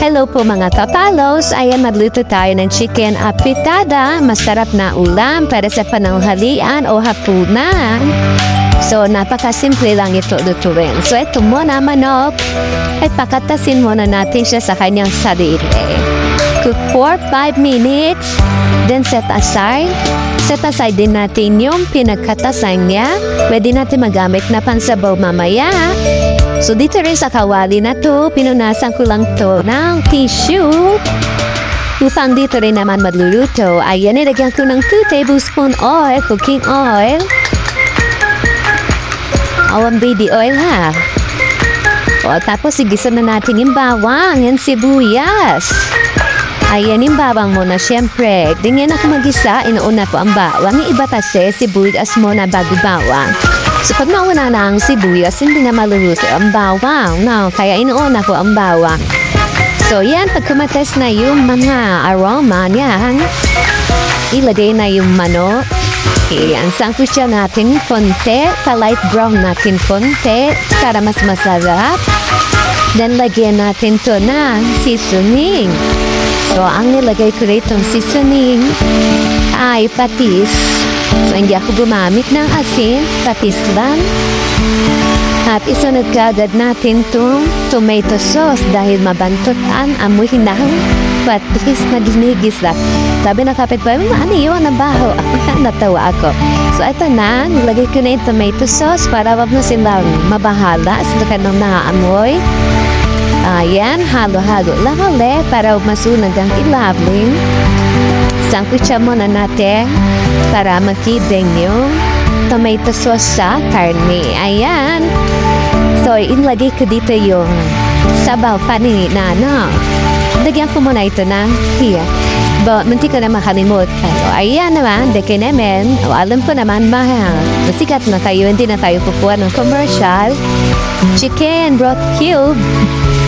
Hello po mga kapalos, ayan magluto tayo ng chicken apitada, masarap na ulam para sa pananghalian o hapunan. So napakasimple lang ito lutuin. So ito muna manok, ay pakatasin muna natin siya sa kanyang sarili. Cook for 5 minutes, then set aside. Set aside din natin yung pinagkatasan niya. Pwede natin magamit na pansabaw mamaya. So dito rin sa kawali na to, pinunasan ko lang to ng tissue. Upang dito rin naman magluluto, ayan, nilagyan ko ng 2 tablespoon oil, cooking oil. Awang baby oil ha. O tapos igisa na natin yung bawang, yung sibuyas. Ayan yung bawang muna, syempre. Tingnan ako mag-isa, inuuna ko ang bawang. Yung iba kasi, sibuyas muna bago bawang. So pag nauna na ang sibuyas, hindi na maluluto ang bawang. No? Kaya inuuna ko ang bawang. So yan, pag kumates na yung mga aroma niyan, ilagay na yung manok. Ayan, sangkutsa natin konti, pa-light brown natin konti, para mas masarap. Then lagyan natin to ng seasoning. So ang nilagay ko rito ng seasoning ay patis. So hindi ako gumamit ng asin, patis lang. At isunod kagad natin itong tomato sauce dahil mabantutan, amoy ng patis na ginigisa. Sabi na kapitbahay, ano yun, nabaho? Natawa ako. So ito na, nilagay ko na yung tomato sauce para wag na silang mabahala sa kanilang naamoy. Ayan, halo-halo lang ulit para masunod ang ilalim. Sangkutsa muna natin para makibeng yung tomato sauce sa karne. Ayan. So, inlagay ko dito yung sabaw panin na lagyan ko muna ito ng hiya. But, munti ko na makalimutan. O, ayan naman, deke naman. O, alam ko naman, masikat na tayo. Hindi na tayo kukuha ng commercial. Chicken, broth cube.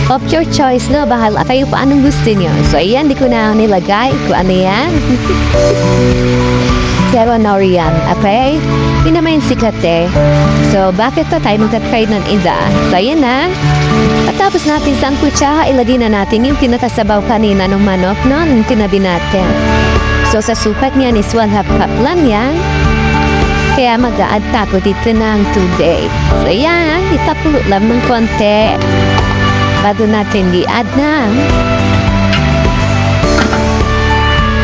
Of your choice, no? Bahala kayo pa anong gusto niyo. So, ayan, di ko na nilagay kung ano yan. Pero no yan, okay? Hindi naman yung sikat eh. So, bakit pa tayo magkatry ng isa? So, ayan na. At tapos natin sangkutsa, ilagay na natin yung pinakasabaw kanina ng manok, no? Nung tinabi natin. So, sa sukat niyan is 1/2 cup lang yan. Kaya mag-a-add tapo dito ng tubig. So, ayan, itapulo lang ng konti. Bago natin i-add na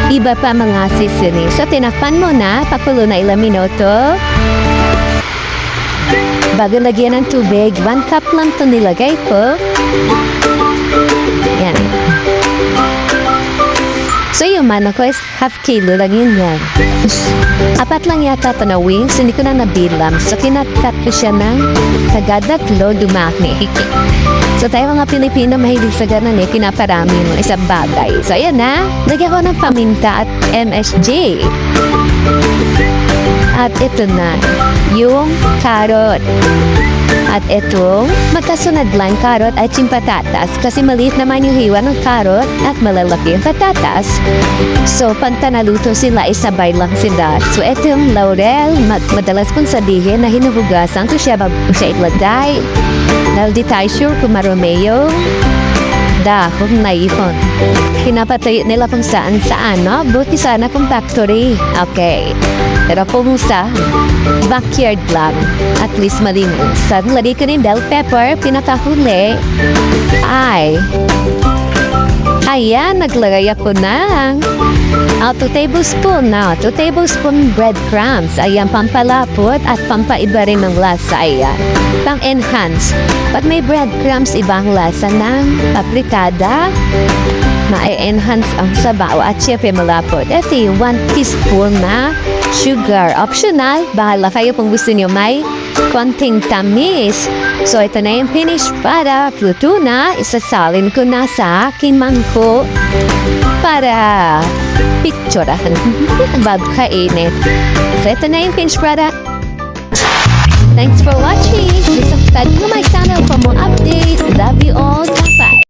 iba pa mga seasoning. So, tinakpan mo na, pakulo na ilang minuto. Bago lagyan ng tubig, 1 cup lang ito nilagay ko. Yan. So, yung manok ko is 1/2 kilo lang yun yan. 4 lang yata ito na wings, hindi ko na nabilang. So, kinat-cut ko siya ng tagadatlo dumaki. So, tayo mga Pilipino mahilig sa ganun eh, pinaparami mo isang bagay. So, ayan na, lagyan ko ng paminta at MSG. At ito na, yung carrot. At itong magkasunod lang carrot at yung patatas. Kasi maliit naman yung hiwa ng carrot at malalaki yung patatas. So, pagka naluto sila, isabay lang sila. So, itong laurel, madalas kong sabihin na hinuhugasan ko siya bago ko siya ilagay. Dahil di tayo sure kung marumi yung dahon na ipon. Pinapatayo nila kung saan-saan, no? Buti sana kung factory. Okay. Pero kung sa backyard lang, at least malinis. Lagay ko ng bell pepper, pinakahuli ay ayan, naglagay ako ng 2 tablespoon na 2 tablespoon breadcrumbs. Ayan, pampalapot at pampaiba rin ng lasa. Ayan, pang-enhance. Pag may breadcrumbs, ibang lasa ng paprikada. Ma-enhance ang sabaw at syempre malapot. Ito yung 1 teaspoon na sugar. Optional, bahala kayo kung gusto nyo may konting tamis. So, ito na yung finished product. Luto na, isasalin ko na sa aking mangkok para picturean bago kainin. So, ito na yung finished product. Thanks for watching. Please subscribe to my channel for more updates. Love you all. Bye-bye.